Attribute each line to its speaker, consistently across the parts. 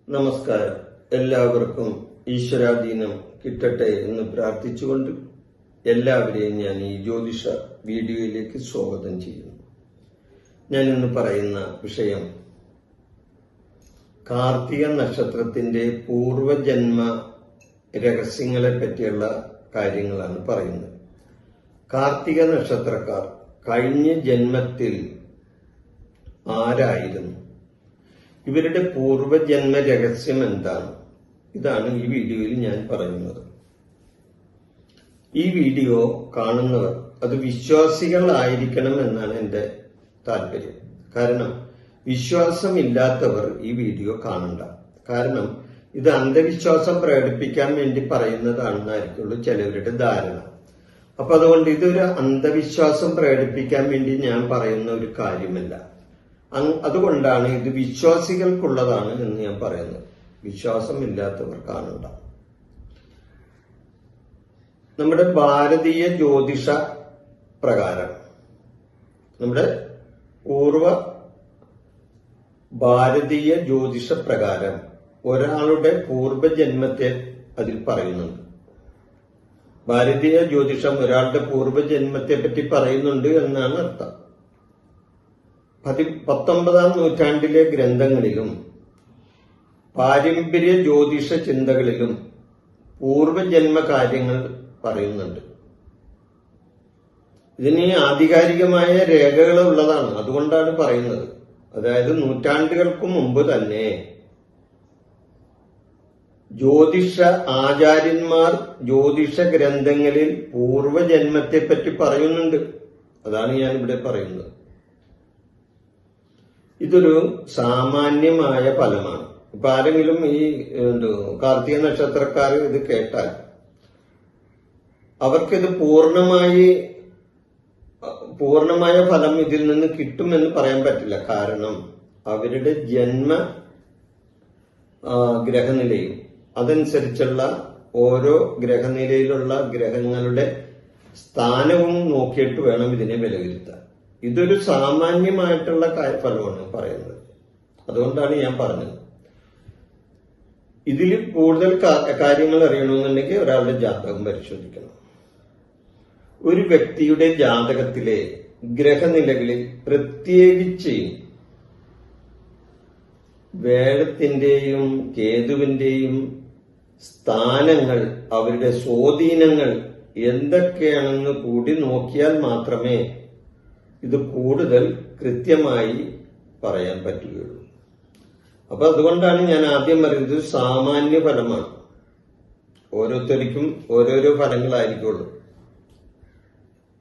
Speaker 1: നമസ്കാരം. എല്ലാവർക്കും ഈശ്വരാധീനം കിട്ടട്ടെ എന്ന് പ്രാർത്ഥിച്ചുകൊണ്ട് എല്ലാവരെയും ഞാൻ ഈ ജ്യോതിഷ വീഡിയോയിലേക്ക് സ്വാഗതം ചെയ്യുന്നു. ഞാൻ ഇന്ന് പറയുന്ന വിഷയം കാർത്തിക നക്ഷത്രത്തിന്റെ പൂർവജന്മ രഹസ്യങ്ങളെ പറ്റിയുള്ള കാര്യങ്ങളാണ് പറയുന്നത്. കാർത്തിക നക്ഷത്രക്കാർ കഴിഞ്ഞ ജന്മത്തിൽ ആരായിരുന്നു, ഇവരുടെ പൂർവജന്മ രഹസ്യം എന്താണ്, ഇതാണ് ഈ വീഡിയോയിൽ ഞാൻ പറയുന്നത്. ഈ വീഡിയോ കാണുന്നവർ അത് വിശ്വാസികളായിരിക്കണം എന്നാണ് എന്റെ താല്പര്യം. കാരണം വിശ്വാസമില്ലാത്തവർ ഈ വീഡിയോ കാണണ്ട. കാരണം ഇത് അന്ധവിശ്വാസം പ്രകടിപ്പിക്കാൻ വേണ്ടി പറയുന്നതാണെന്നായിരിക്കുള്ളൂ ചിലവരുടെ ധാരണ. അപ്പൊ അതുകൊണ്ട് ഇതൊരു അന്ധവിശ്വാസം പ്രകടിപ്പിക്കാൻ വേണ്ടി ഞാൻ പറയുന്ന ഒരു കാര്യമല്ല. അതുകൊണ്ടാണ് ഇത് വിശ്വാസികൾക്കുള്ളതാണ് എന്ന് ഞാൻ പറയുന്നത്. വിശ്വാസമില്ലാത്തവർ കാണണ്ട. നമ്മുടെ ഭാരതീയ ജ്യോതിഷ പ്രകാരം, നമ്മുടെ പൂർവ ഭാരതീയ ജ്യോതിഷ പ്രകാരം ഒരാളുടെ പൂർവജന്മത്തെ അതിൽ പറയുന്നുണ്ട്. ഭാരതീയ ജ്യോതിഷം ഒരാളുടെ പൂർവജന്മത്തെ പറ്റി പറയുന്നുണ്ട് എന്നാണ് അർത്ഥം. 19ാം നൂറ്റാണ്ടിലെ ഗ്രന്ഥങ്ങളിലും പാരമ്പര്യ ജ്യോതിഷ ചിന്തകളിലും പൂർവജന്മ കാര്യങ്ങൾ പറയുന്നുണ്ട്. ഇതിന് ആധികാരികമായ രേഖകൾ ഉള്ളതാണ്. അതുകൊണ്ടാണ് പറയുന്നത്. അതായത് നൂറ്റാണ്ടുകൾക്ക് മുമ്പ് തന്നെ ജ്യോതിഷ ആചാര്യന്മാർ ജ്യോതിഷ ഗ്രന്ഥങ്ങളിൽ പൂർവജന്മത്തെ പറ്റി പറയുന്നുണ്ട്. അതാണ് ഞാൻ ഇവിടെ പറയുന്നത്. ഇതൊരു സാമാന്യമായ ഫലമാണ്. ഇപ്പൊ ആരെങ്കിലും ഈ കാർത്തിക നക്ഷത്രക്കാർ ഇത് കേട്ടാൽ അവർക്കിത് പൂർണമായ ഫലം ഇതിൽ നിന്ന് കിട്ടുമെന്ന് പറയാൻ പറ്റില്ല. കാരണം അവരുടെ ജന്മ ഗ്രഹനിലയും അതനുസരിച്ചുള്ള ഓരോ ഗ്രഹനിലയിലുള്ള ഗ്രഹങ്ങളുടെ സ്ഥാനവും നോക്കിയിട്ട് വേണം ഇതിനെ വിലയിരുത്താൻ. ഇതൊരു സാമാന്യമായിട്ടുള്ള ഫലമാണ് പറയുന്നത്. അതുകൊണ്ടാണ് ഞാൻ പറഞ്ഞത്. ഇതിൽ കൂടുതൽ കാര്യങ്ങൾ അറിയണമെന്നുണ്ടെങ്കിൽ ഒരാളുടെ ജാതകം പരിശോധിക്കണം. ഒരു വ്യക്തിയുടെ ജാതകത്തിലെ ഗ്രഹനിലകളിൽ പ്രത്യേകിച്ച് വേഴത്തിന്റെയും കേതുവിന്റെയും സ്ഥാനങ്ങൾ, അവരുടെ സ്വാധീനങ്ങൾ എന്തൊക്കെയാണെന്ന് കൂടി നോക്കിയാൽ മാത്രമേ ഇത് കൂടുതൽ കൃത്യമായി പറയാൻ പറ്റുകയുള്ളൂ. അപ്പൊ അതുകൊണ്ടാണ് ഞാൻ ആദ്യം പറയുന്നത് സാമാന്യ ഫലമാണ്. ഓരോരുത്തർക്കും ഓരോരോ ഫലങ്ങളായിരിക്കുള്ളൂ.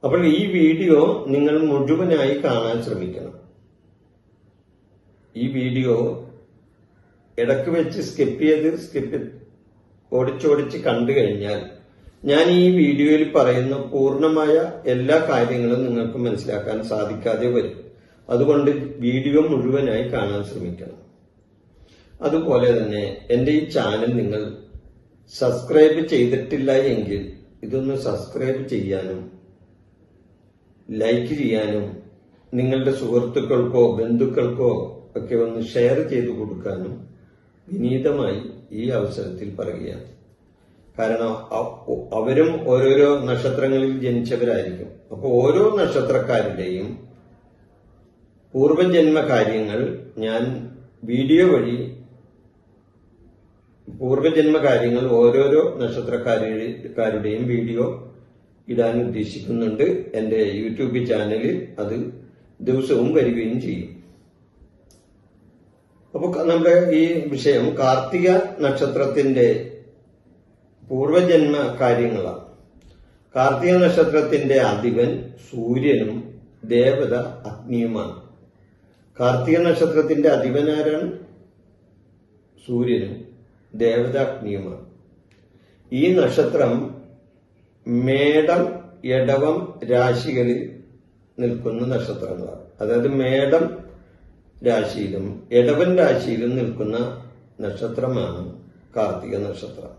Speaker 1: അപ്പോൾ ഈ വീഡിയോ നിങ്ങൾ മുഴുവനായി കാണാൻ ശ്രമിക്കണം. ഈ വീഡിയോ ഇടയ്ക്ക് വെച്ച് സ്കിപ്പ് ഓടിച്ചോടിച്ച് കണ്ടു കഴിഞ്ഞാൽ ഞാൻ ഈ വീഡിയോയിൽ പറയുന്ന പൂർണ്ണമായ എല്ലാ കാര്യങ്ങളും നിങ്ങൾക്ക് മനസ്സിലാക്കാൻ സാധിക്കാതെ വരും. അതുകൊണ്ട് വീഡിയോ മുഴുവനായി കാണാൻ ശ്രമിക്കണം. അതുപോലെ തന്നെ എന്റെ ഈ ചാനൽ നിങ്ങൾ സബ്സ്ക്രൈബ് ചെയ്തിട്ടില്ല എങ്കിൽ ഇതൊന്ന് സബ്സ്ക്രൈബ് ചെയ്യാനും ലൈക്ക് ചെയ്യാനും നിങ്ങളുടെ സുഹൃത്തുക്കൾക്കോ ബന്ധുക്കൾക്കോ ഒക്കെ ഒന്ന് ഷെയർ ചെയ്തു കൊടുക്കാനും വിനീതമായി ഈ അവസരത്തിൽ പറയുകയാണ്. കാരണം അവരും ഓരോരോ നക്ഷത്രങ്ങളിൽ ജനിച്ചവരായിരിക്കും. അപ്പോൾ ഓരോ നക്ഷത്രക്കാരുടെയും പൂർവജന്മ കാര്യങ്ങൾ ഞാൻ വീഡിയോ വഴി പൂർവജന്മ കാര്യങ്ങൾ ഓരോരോ നക്ഷത്രക്കാരുടെയും വീഡിയോ ഇടാൻ ഉദ്ദേശിക്കുന്നുണ്ട്. എന്റെ യൂട്യൂബ് ചാനലിൽ അത് ദിവസവും വരികയും ചെയ്യും. അപ്പോൾ നമ്മുടെ ഈ വിഷയം കാർത്തിക നക്ഷത്രത്തിന്റെ പൂർവജന്മ കാര്യങ്ങളാണ്. കാർത്തിക നക്ഷത്രത്തിന്റെ അധിപൻ സൂര്യനും ദേവത അഗ്നിയുമാണ്. കാർത്തിക നക്ഷത്രത്തിന്റെ അധിപൻ ആരാണ്? സൂര്യനും ദേവത അഗ്നിയുമാണ്. ഈ നക്ഷത്രം മേടം എടവം രാശികളിൽ നിൽക്കുന്ന നക്ഷത്രങ്ങളാണ്. അതായത് മേടം രാശിയിലും എടവൻ രാശിയിലും നിൽക്കുന്ന നക്ഷത്രമാണ് കാർത്തിക നക്ഷത്രം.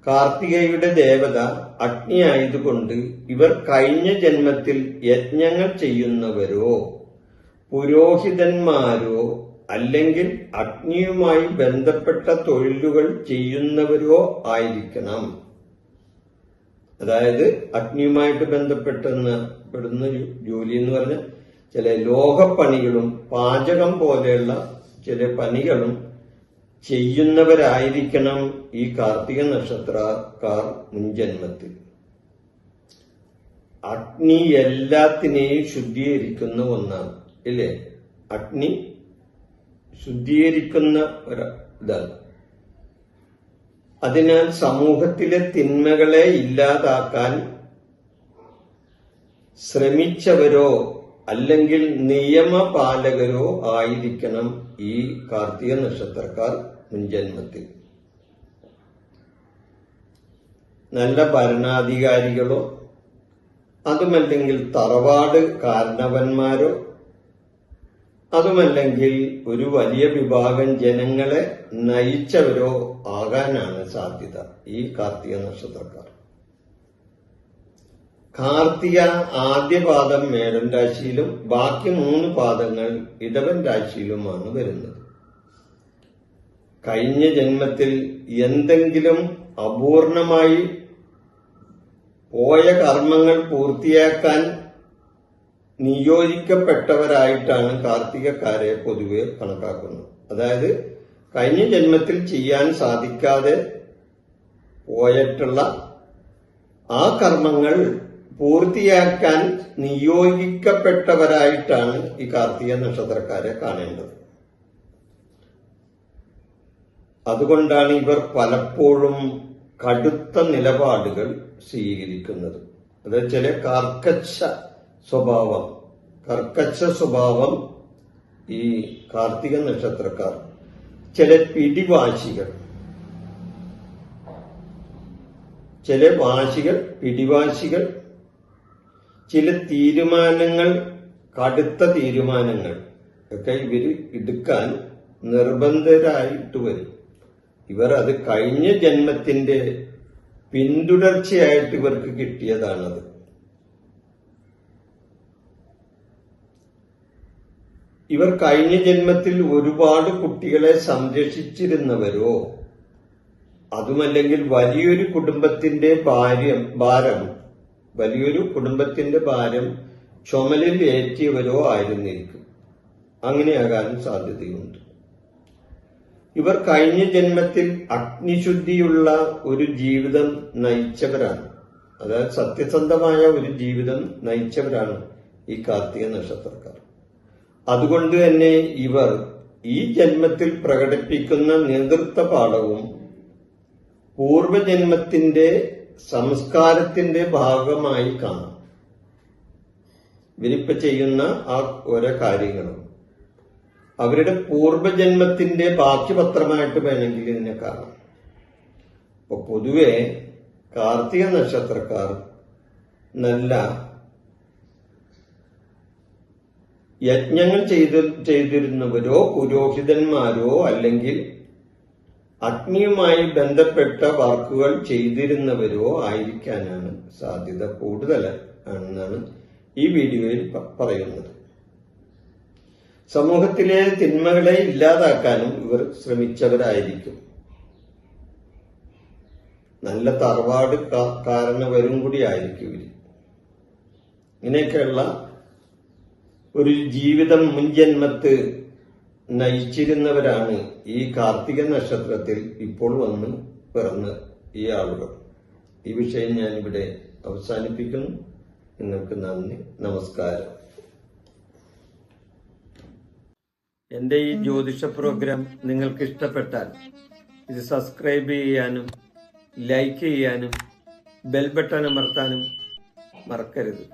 Speaker 1: കാർത്തികയുടെ ദേവത അഗ്നിയായതുകൊണ്ട് ഇവർ കഴിഞ്ഞ ജന്മത്തിൽ യജ്ഞങ്ങൾ ചെയ്യുന്നവരോ പുരോഹിതന്മാരോ അല്ലെങ്കിൽ അഗ്നിയുമായി ബന്ധപ്പെട്ട തൊഴിലുകൾ ചെയ്യുന്നവരോ ആയിരിക്കണം. അതായത് അഗ്നിയുമായിട്ട് ബന്ധപ്പെട്ടെന്ന ജോലി എന്ന് പറഞ്ഞാൽ ചില ലോഹപ്പണികളും പാചകം പോലെയുള്ള ചില പണികളും ചെയ്യുന്നവരായിരിക്കണം ഈ കാർത്തിക നക്ഷത്രക്കാർ മുൻജന്മത്തിൽ. അഗ്നി എല്ലാത്തിനെയും ശുദ്ധീകരിക്കുന്ന ഒന്നാണ്, ഇല്ലേ? അഗ്നി ശുദ്ധീകരിക്കുന്ന ഇതാണ്. അതിനാൽ സമൂഹത്തിലെ തിന്മകളെ ഇല്ലാതാക്കാൻ ശ്രമിച്ചവരോ അല്ലെങ്കിൽ നിയമപാലകരോ ആയിരിക്കണം ഈ കാർത്തിക നക്ഷത്രക്കാർ മുൻജന്മത്തിൽ. നല്ല ഭരണാധികാരികളോ അതുമല്ലെങ്കിൽ തറവാട് കാരണവന്മാരോ അതുമല്ലെങ്കിൽ ഒരു വലിയ വിഭാഗം ജനങ്ങളെ നയിച്ചവരോ ആകാനാണ് സാധ്യത ഈ കാർത്തിക നക്ഷത്രക്കാർ. കാർത്തിക ആദ്യ പാദം മേടൻ രാശിയിലും ബാക്കി 3 പാദങ്ങൾ ഇടവൻ രാശിയിലുമാണ് വരുന്നത്. കഴിഞ്ഞ ജന്മത്തിൽ എന്തെങ്കിലും അപൂർണമായി പോയ കർമ്മങ്ങൾ പൂർത്തിയാക്കാൻ നിയോഗിക്കപ്പെട്ടവരായിട്ടാണ് കാർത്തികക്കാരെ പൊതുവെ കണക്കാക്കുന്നത്. അതായത് കഴിഞ്ഞ ജന്മത്തിൽ ചെയ്യാൻ സാധിക്കാതെ പോയിട്ടുള്ള ആ കർമ്മങ്ങൾ പൂർത്തിയാക്കാൻ നിയോഗിക്കപ്പെട്ടവരായിട്ടാണ് ഈ കാർത്തിക നക്ഷത്രക്കാരെ കാണേണ്ടത്. അതുകൊണ്ടാണ് ഇവർ പലപ്പോഴും കടുത്ത നിലപാടുകൾ സ്വീകരിക്കുന്നത്. അതായത് ചില കർക്കശ സ്വഭാവം ഈ കാർത്തിക നക്ഷത്രക്കാർ, ചില പിടിവാശികൾ, ചില തീരുമാനങ്ങൾ, കടുത്ത തീരുമാനങ്ങൾ ഒക്കെ ഇവർ എടുക്കാൻ നിർബന്ധരായിട്ട് വരും. ഇവർ അത് കഴിഞ്ഞ ജന്മത്തിന്റെ പിന്തുടർച്ചയായിട്ട് ഇവർക്ക് കിട്ടിയതാണത്. ഇവർ കഴിഞ്ഞ ജന്മത്തിൽ ഒരുപാട് കുട്ടികളെ സംരക്ഷിച്ചിരുന്നവരോ അതുമല്ലെങ്കിൽ വലിയൊരു കുടുംബത്തിന്റെ ഭാരം ചുമലിൽ ഏറ്റിയവരോ ആയിരുന്നിരിക്കും. അങ്ങനെയാകാനും സാധ്യതയുണ്ട്. ഇവർ കഴിഞ്ഞ ജന്മത്തിൽ അഗ്നിശുദ്ധിയുള്ള ഒരു ജീവിതം നയിച്ചവരാണ്. അതായത് സത്യസന്ധമായ ഒരു ജീവിതം നയിച്ചവരാണ് ഈ കാർത്തിക നക്ഷത്രക്കാർ. അതുകൊണ്ട് തന്നെ ഇവർ ഈ ജന്മത്തിൽ പ്രകടിപ്പിക്കുന്ന നേതൃത്വ പാഠവും പൂർവജന്മത്തിന്റെ സംസ്കാരത്തിന്റെ ഭാഗമായി കാണാം. ഇവരിപ്പ ചെയ്യുന്ന ആ ഓരോ കാര്യങ്ങളും അവരുടെ പൂർവജന്മത്തിന്റെ ബാക്കി പത്രമായിട്ട് വേണമെങ്കിൽ ഇതിനെ കാണാം. അപ്പൊ പൊതുവെ കാർത്തിക നക്ഷത്രക്കാർ നല്ല യജ്ഞങ്ങൾ ചെയ്തിരുന്നവരോ പുരോഹിതന്മാരോ അല്ലെങ്കിൽ അഗ്നിയുമായി ബന്ധപ്പെട്ട വർക്കുകൾ ചെയ്തിരുന്നവരോ ആയിരിക്കാനാണ് സാധ്യത കൂടുതൽ ആണെന്നാണ് ഈ വീഡിയോയിൽ പറയുന്നത്. സമൂഹത്തിലെ തിന്മകളെ ഇല്ലാതാക്കാനും ഇവർ ശ്രമിച്ചവരായിരിക്കും. നല്ല തറവാട് കാരണവരും കൂടി ആയിരിക്കും ഇവർ. ഇങ്ങനെയൊക്കെയുള്ള ഒരു ജീവിതം മുൻജന്മത്ത് നയിച്ചിരുന്നവരാണ് ഈ കാർത്തിക നക്ഷത്രത്തിൽ ഇപ്പോൾ വന്ന് പിറന്ന ഈ ആളുകൾ. ഈ വിഷയം ഞാനിവിടെ അവസാനിപ്പിക്കുന്നു. നിങ്ങൾക്ക് നന്ദി, നമസ്കാരം. എൻ്റെ ഈ ജ്യോതിഷ പ്രോഗ്രാം നിങ്ങൾക്ക് ഇഷ്ടപ്പെട്ടാൽ ഇത് സബ്സ്ക്രൈബ് ചെയ്യാനും ലൈക്ക് ചെയ്യാനും ബെൽ ബട്ടൺ അമർത്താനും മറക്കരുത്.